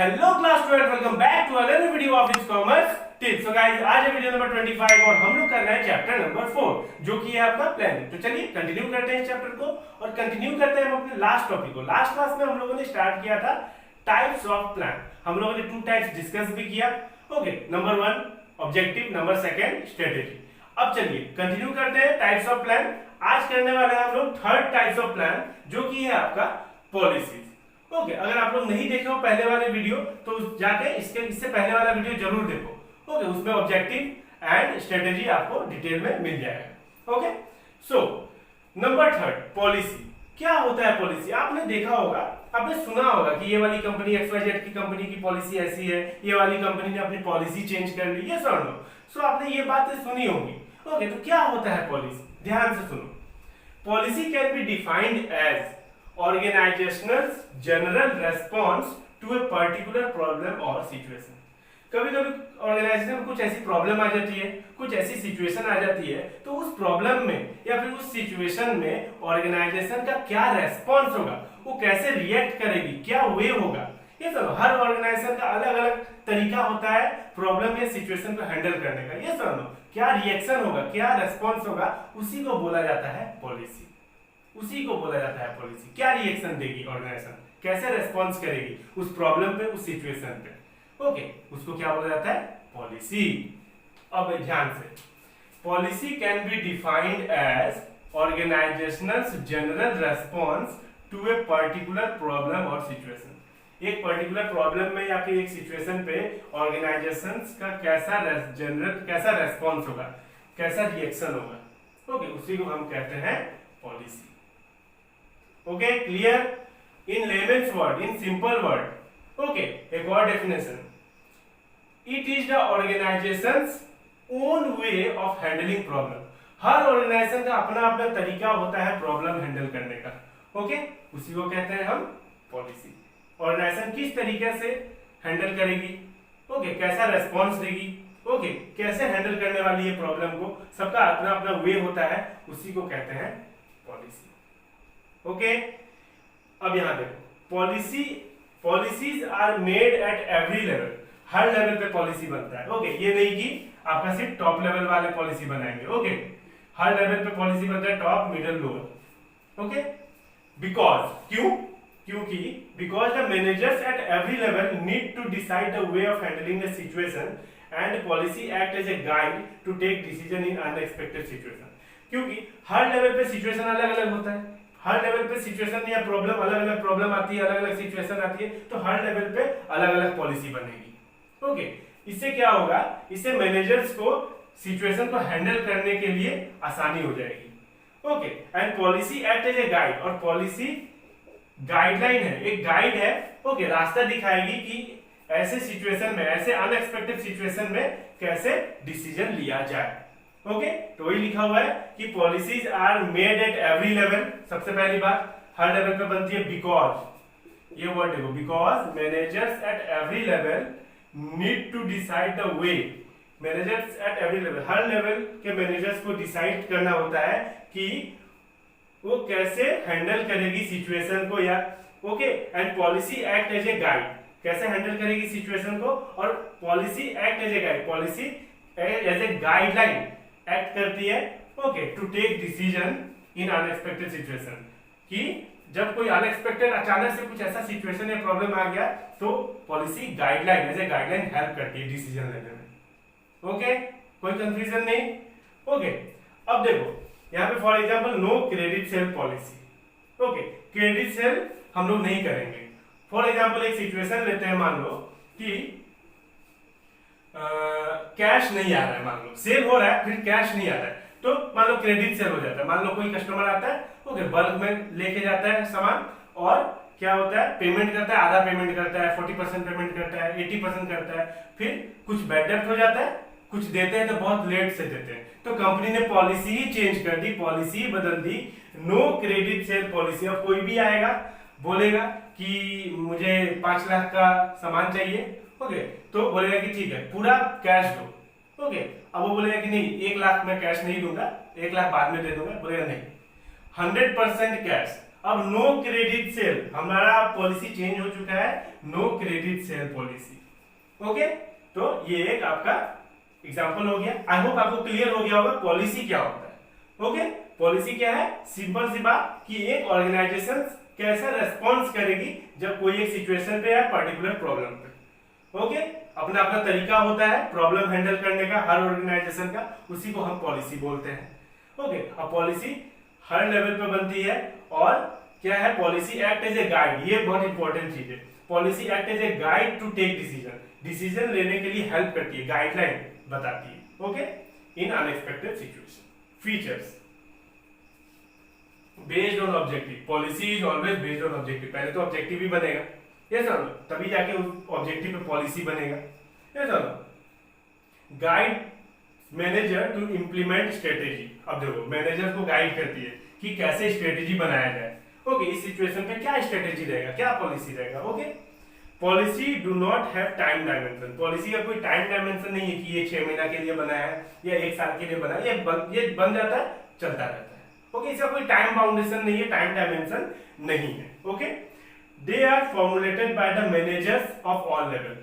Hello class 12, welcome back to another video of it's commerce tips. So guys, आज है video number 25 और हम लोग कर रहे हैं चैप्टर नंबर 4 जो कि है आपका प्लानिंग। तो चलिए कंटिन्यू करते हैं इस चैप्टर को और कंटिन्यू करते हैं हम अपने लास्ट टॉपिक को। लास्ट क्लास में हम लोगों ने स्टार्ट किया था टाइप्स ऑफ प्लान। हम लोगों ने टू टाइप्स डिस्कस भी किया। Okay, number 1 objective, number 2 strategy. अब चलिए कंटिन्यू करते हैं टाइप्स ऑफ प्लान। आज करने वाले हैं हम लोग थर्ड टाइप्स ऑफ प्लान जो कि है आपका पॉलिसीज। ओके, अगर आप लोग नहीं देखे हो पहले वाले वीडियो तो जाके इससे पहले वाला वीडियो जरूर देखो। ओके, उसमें ऑब्जेक्टिव एंड स्ट्रेटेजी आपको डिटेल में मिल जाएगा। Okay, so number 3 policy. क्या होता है पॉलिसी? आपने देखा होगा, आपने सुना होगा कि ये वाली कंपनी XYZ की कंपनी की पॉलिसी ऐसी है, ये वाली कंपनी ने अपनी पॉलिसी चेंज कर ली, ये सुन लो। सो आपने ये बातें सुनी होंगी। ओके, तो क्या होता है पॉलिसी? ध्यान से सुनो। Policy can be defined as organizational general response to a particular problem or situation। कभी कभी ऑर्गेनाइजेशन में कुछ ऐसी प्रॉब्लम आ जाती है, कुछ ऐसी सिचुएशन आ जाती है, तो उस प्रॉब्लम में या फिर उस सिचुएशन में ऑर्गेनाइजेशन का क्या रेस्पॉन्स होगा, वो कैसे रिएक्ट करेगी, क्या वे होगा। ये सब हर ऑर्गेनाइजेशन का अलग अलग तरीका होता है प्रॉब्लम या सिचुएशन को हैंडल करने का। ये सब क्या रिएक्शन होगा, क्या रेस्पॉन्स होगा, उसी को बोला जाता है पॉलिसी। उसी को बोला जाता है पॉलिसी। क्या रिएक्शन देगी ऑर्गेनाइजेशन, कैसे रेस्पॉन्स करेगी उस प्रॉब्लम पे, उस सिचुएशन पे। ओके, उसको क्या बोला जाता है? पॉलिसी। अब ध्यान से, policy can be defined as organisational general response to a particular problem और सिचुएशन। एक पर्टिकुलर प्रॉब्लम में या फिर एक सिचुएशन पे ऑर्गेनाइजेशन का कैसा रेस्पॉन्स होगा, कैसा रिएक्शन होगा। ओके, उसी को हम कहते हैं policy. Okay, clear? In layman's word, in simple word. Okay, एक और definition, it is the organisation's own way of handling problem. हर ऑर्गेनाइजेशन का अपना अपना तरीका होता है प्रॉब्लम हैंडल करने का। ओके, उसी को कहते हैं हम पॉलिसी। ऑर्गेनाइजेशन किस तरीके से हैंडल करेगी, ओके, कैसा रेस्पॉन्स देगी, ओके, कैसे हैंडल करने वाली है प्रॉब्लम को, सबका अपना अपना वे होता है, उसी को कहते हैं पॉलिसी। ओके, अब यहां देखो, policies are made at every level. हर लेवल पे पॉलिसी बनता है। ओके, ये नहीं कि आपका सिर्फ टॉप लेवल वाले पॉलिसी बनाएंगे। ओके, हर लेवल पे पॉलिसी बनता है, टॉप, मिडिल, लोअर। ओके, क्योंकि because the managers at every level need to decide the way of handling the situation and policy act as a guide to take decision in unexpected situation. क्योंकि हर level पे situation अलग अलग होता है, हर level पे situation या problem अलग अलग प्रॉब्लम आती है, अलग अलग सिचुएशन आती है, तो हर लेवल पे अलग अलग पॉलिसी बनेगी। ओके, इससे क्या होगा, इससे मैनेजर्स को सिचुएशन को हैंडल करने के लिए आसानी हो जाएगी। Okay, and policy act as a guide, और पॉलिसी गाइडलाइन है, एक गाइड है। ओके, रास्ता दिखाएगी कि ऐसे सिचुएशन में, ऐसे अनएक्सपेक्टेड सिचुएशन में कैसे डिसीजन लिया जाए। ओके, तो वही लिखा हुआ है कि policies are made at every level. सबसे पहली बात, हर लेवल पे बनती है बिकॉज, ये वर्ड देखो, because managers at every level need to decide the way. Managers at every level, हर लेवल के मैनेजर्स को डिसाइड करना होता है कि वो कैसे हैंडल करेगी सिचुएशन को, या okay, and policy act as a guide, कैसे हैंडल करेगी सिचुएशन को, और policy act as a guide, policy as a guideline act करती है। Okay, to take decision in unexpected situation, कि जब कोई अनएक्सपेक्टेड अचानक से कुछ ऐसा सिचुएशन या प्रॉब्लम आ गया तो policy guideline as a guideline help करती है डिसीजन लेने में। ओके, कोई कंफ्यूजन नहीं। ओके, अब देखो यहाँ पे for example no credit sale policy. Okay, credit sale हम लोग नहीं करेंगे। फॉर एग्जांपल एक सिचुएशन लेते हैं, मान लो कि कैश नहीं आ रहा है, मान लो सेल हो रहा है फिर कैश नहीं आ रहा है, तो मान लो क्रेडिट सेल हो जाता है। मान लो कोई कस्टमर आता है, ओके, बल्क में लेके जाता है सामान, और क्या होता है, पेमेंट करता है, आधा पेमेंट करता है, 40% पेमेंट करता है, 80% करता है, फिर कुछ बैड डेब्ट हो जाता है, कुछ देते हैं तो बहुत लेट से देते हैं, तो कंपनी ने पॉलिसी ही चेंज कर दी, पॉलिसी बदल दी, नो क्रेडिट सेल पॉलिसी। अब कोई भी आएगा बोलेगा कि मुझे 5 लाख का सामान चाहिए, ओके, तो बोलेगा कि ठीक है पूरा कैश दो। ओके, अब वो बोलेगा कि नहीं 1 लाख मैं कैश नहीं दूंगा, 1 लाख बाद में दे दूंगा, बोलेगा नहीं 100% कैश। अब नो क्रेडिट सेल, हमारा पॉलिसी चेंज हो चुका है, no credit sale policy. Okay, तो ये एक आपका एग्जांपल हो गया। आई होप आपको क्लियर हो गया होगा पॉलिसी क्या होता है। ओके, पॉलिसी क्या है, सिंपल सी बात कि एक ऑर्गेनाइजेशन कैसा रेस्पॉन्स करेगी जब कोई एक सिचुएशन पे या पर्टिकुलर प्रॉब्लम पे। ओके, अपना अपना तरीका होता है प्रॉब्लम हैंडल करने का हर ऑर्गेनाइजेशन का, उसी को हम पॉलिसी बोलते हैं। ओके, अब पॉलिसी हर लेवल पे बनती है और क्या है, policy act as a guide, ये बहुत इंपॉर्टेंट चीज है। Policy act as a guide to take decision, decision लेने के लिए हेल्प करती है, गाइडलाइन बताती है। Okay, in unexpected situation. Features based on objective, policy is always based on objective. पहले तो ऑब्जेक्टिव ही बनेगा, ये समझो, तभी जाके उस ऑब्जेक्टिव पे पॉलिसी बनेगा, ये समझो। Guide manager to implement strategy, अब देखो मैनेजर को गाइड करती है कि कैसे स्ट्रेटेजी बनाया जाए। ओके, इस सिचुएशन पे क्या स्ट्रेटेजी रहेगा, क्या पॉलिसी रहेगा। Okay, policy do not have time dimension, policy का कोई टाइम डायमेंशन नहीं है कि ये 6 महीना के लिए बना है या 1 साल के लिए बना है, ये बन जाता है, चलता रहता है। ओके, इसका कोई टाइम बाउंडेशन नहीं है, टाइम डायमेंशन नहीं है। Okay, they are formulated by the managers of all level,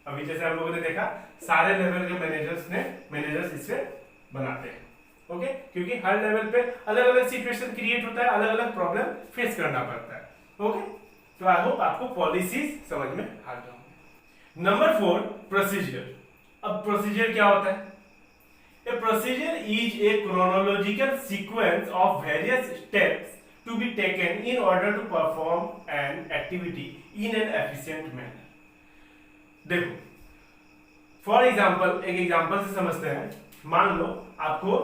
अभी जैसे हम लोगों ने देखा सारे लेवल के मैनेजर्स इससे बनाते हैं। ओके, क्योंकि हर लेवल पे अलग अलग सिचुएशन क्रिएट होता है, अलग अलग प्रॉब्लम फेस करना पड़ता है। ओके, तो आई होप आपको पॉलिसीज समझ में आ गया होंगे। Number 4, procedure. अब प्रोसीजर क्या होता है, A procedure is a chronological sequence of various steps to be taken in order to perform an activity in an efficient manner. देखो, फॉर एग्जाम्पल, एक एग्जाम्पल से समझते हैं। मान लो आपको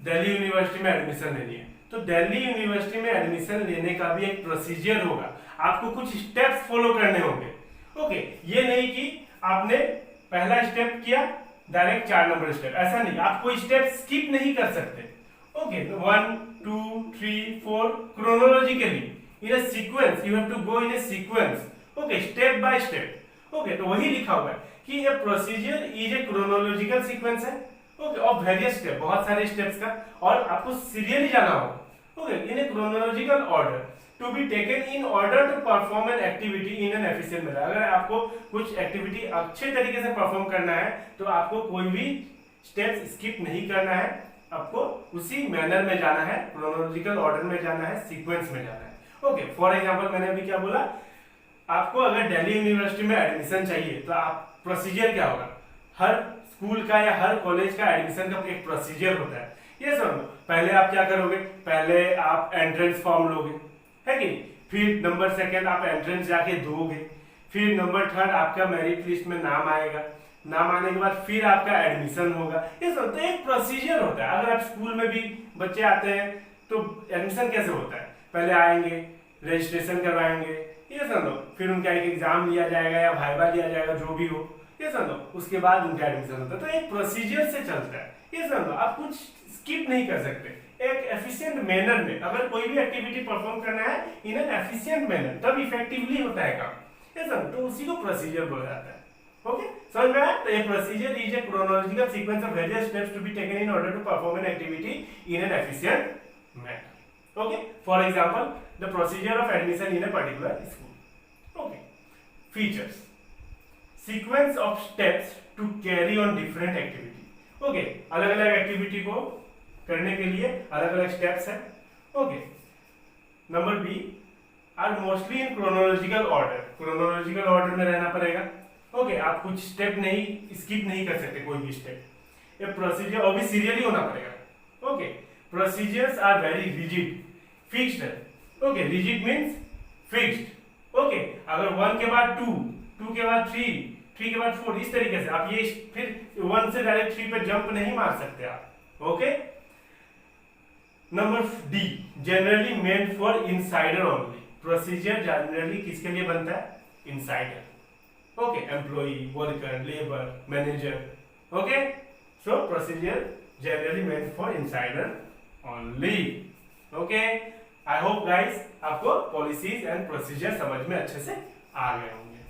दिल्ली यूनिवर्सिटी में एडमिशन लेनी है, तो दिल्ली यूनिवर्सिटी में एडमिशन लेने का भी एक प्रोसीजर होगा, आपको कुछ स्टेप्स फॉलो करने होंगे। ओके, ये नहीं कि आपने पहला स्टेप किया डायरेक्ट 4 नंबर स्टेप, ऐसा नहीं, आप कोई स्टेप स्किप नहीं कर सकते। Okay, 1 2 3 4 chronologically in a sequence, you have to go in a sequence. Okay, step by step. Okay, तो वही लिखा हुआ है कि ये procedure is a chronological sequence है। ओके, ऑफ वेरियस स्टेप, बहुत सारे स्टेप्स का, और आपको सीरियली जाना होगा। Okay, in a chronological order to be taken in order to perform an activity in an efficient manner. अगर आपको कुछ एक्टिविटी अच्छे तरीके से परफॉर्म करना है तो आपको कोई भी स्टेप्स स्किप नहीं करना है, आपको उसी मैनर में जाना है, क्रोनोलॉजिकल ऑर्डर में जाना है, सीक्वेंस में जाना है। ओके, फॉर एग्जांपल मैंने अभी क्या बोला, आपको अगर दिल्ली यूनिवर्सिटी में एडमिशन चाहिए तो आप प्रोसीजर क्या होगा, हर स्कूल का या हर कॉलेज का एडमिशन का एक प्रोसीजर होता है। ये समझो, पहले आप क्या करोगे, पहले आप एंट्रेंस फॉर्म लोगे, है कि नहीं, फिर नंबर 2 आप एंट्रेंस जाके दोगे, फिर नंबर 3 आपका मेरिट लिस्ट में नाम आएगा, नाम आने के बाद फिर आपका एडमिशन होगा। ये सब तो एक प्रोसीजर होता है। अगर आप स्कूल में भी बच्चे आते हैं तो एडमिशन कैसे होता है, पहले आएंगे, रजिस्ट्रेशन करवाएंगे, ये समझो, फिर उनका एक एग्जाम लिया जाएगा या वाइवा लिया जाएगा, जो भी हो, ये समझो, उसके बाद उनका एडमिशन होता है। तो एक प्रोसीजर से चलता है, ये समझो, आप कुछ स्किप नहीं कर सकते। एक एफिशिएंट मैनर में अगर कोई भी एक्टिविटी परफॉर्म करना है इन एन एफिशिएंट मैनर, तब इफेक्टिवली होता है काम, ये समझो, तो उसी को प्रोसीजर बोला जाता है। ओके, समझ में आया? तो a procedure is a chronological sequence of various steps to be taken in order to perform an activity in an efficient manner. Okay, for example the procedure of admission in a particular school. Okay, features, sequence of steps to carry on different activity. Okay, अलग अलग activity को करने के लिए अलग अलग steps हैं। Okay, number B are mostly in chronological order, chronological order में रहना पड़ेगा। ओके, आप कुछ स्टेप नहीं स्किप नहीं कर सकते, कोई भी स्टेप। ये प्रोसीजर और भी सीरियली होना पड़ेगा। Okay, procedures are very rigid, fixed है। Okay, rigid means fixed. Okay, अगर 1 के बाद 2, 2 के बाद 3, 3 के बाद 4, इस तरीके से आप ये फिर 1 से डायरेक्ट 3 पे जंप नहीं मार सकते आप। Okay, number D, generally meant for insider only, procedure generally किसके लिए बनता है, insider. Okay, employee, worker, labour, manager. Okay, so procedure generally meant for insider only. Okay, I hope guys आपको पॉलिसीज एंड प्रोसीजर समझ में अच्छे से आ गए होंगे।